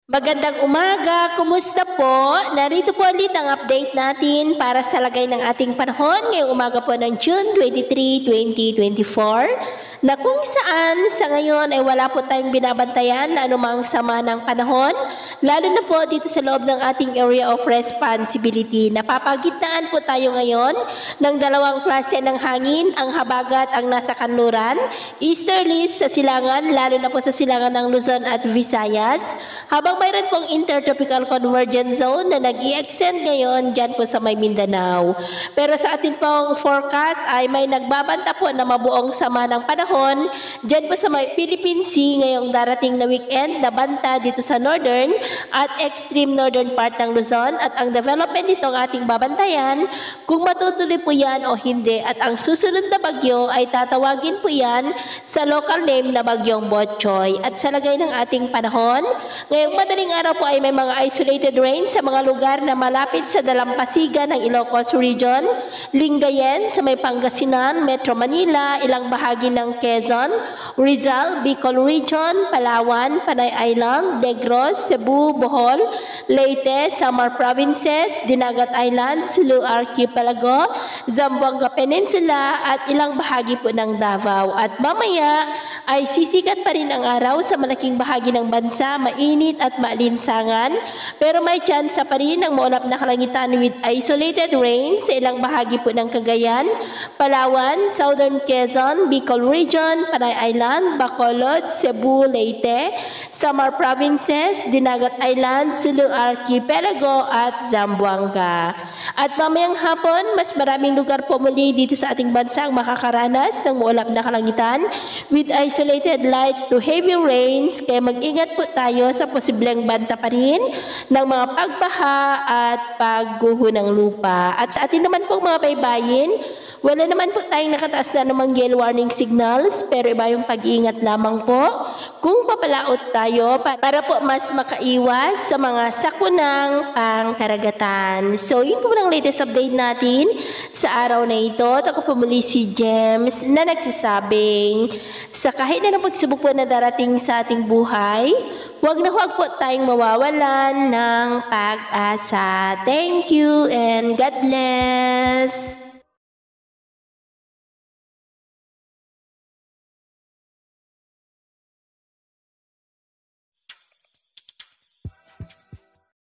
Magandang umaga, kumusta po? Narito po ulit ang update natin para sa lagay ng ating panahon ngayong umaga po ng June 23, 2024 na kung saan sa ngayon ay wala po tayong binabantayan na anumang sama ng panahon, lalo na po dito sa loob ng ating area of responsibility. Napapagitnaan po tayo ngayon ng dalawang klase ng hangin, ang habagat ang nasa kanluran, easterlies sa silangan, lalo na po sa silangan ng Luzon at Visayas, habang mayroon pong intertropical convergence zone na nag-i-extend ngayon dyan po sa may Mindanao. Pero sa ating pong forecast ay may nagbabanta po na mabuong sama ng panahon dyan po sa may Philippine Sea ngayong darating na weekend na banta dito sa northern at extreme northern part ng Luzon, at ang development nitong ating babantayan kung matutuloy po yan o hindi, at ang susunod na bagyo ay tatawagin po yan sa local name na Bagyong Botchoy. At sa lagay ng ating panahon, ngayong madaling araw po ay may mga isolated rain sa mga lugar na malapit sa dalampasigan ng Ilocos Region, Lingayen sa may Pangasinan, Metro Manila, ilang bahagi ng Quezon, Rizal, Bicol Region, Palawan, Panay Island, Negros, Cebu, Bohol, Leyte, Samar Provinces, Dinagat Island, Sulu Archipelago, Zamboanga Peninsula at ilang bahagi po ng Davao. At mamaya ay sisikat pa rin ang araw sa malaking bahagi ng bansa, mainit at maalinsangan, pero may chance pa rin ng maulap na kalangitan with isolated rain sa ilang bahagi po ng Cagayan, Palawan, Southern Quezon, Bicol Region, Panay Island, Bacolod, Cebu, Leyte, Samar Provinces, Dinagat Island, Sulu Archipelago at Zamboanga. At mamayang hapon, mas maraming lugar po muli dito sa ating bansa ang makakaranas ng maulap na kalangitan with isolated light to heavy rains, kaya mag-ingat po tayo sa posibleng banta pa rin ng mga pagbaha at pagguho ng lupa. At sa atin naman pong mga baybayin, wala naman po tayong nakataas na namang yellow warning signals, pero iba yung pag-iingat lamang po kung papalaot tayo para po mas makaiwas sa mga sakunang pangkaragatan. So yun po ang latest update natin sa araw na ito. Ako po muli si James na nagsasabing sa kahit na pagsubok po na darating sa ating buhay, huwag na huwag po tayong mawawalan ng pag-asa. Thank you and God bless!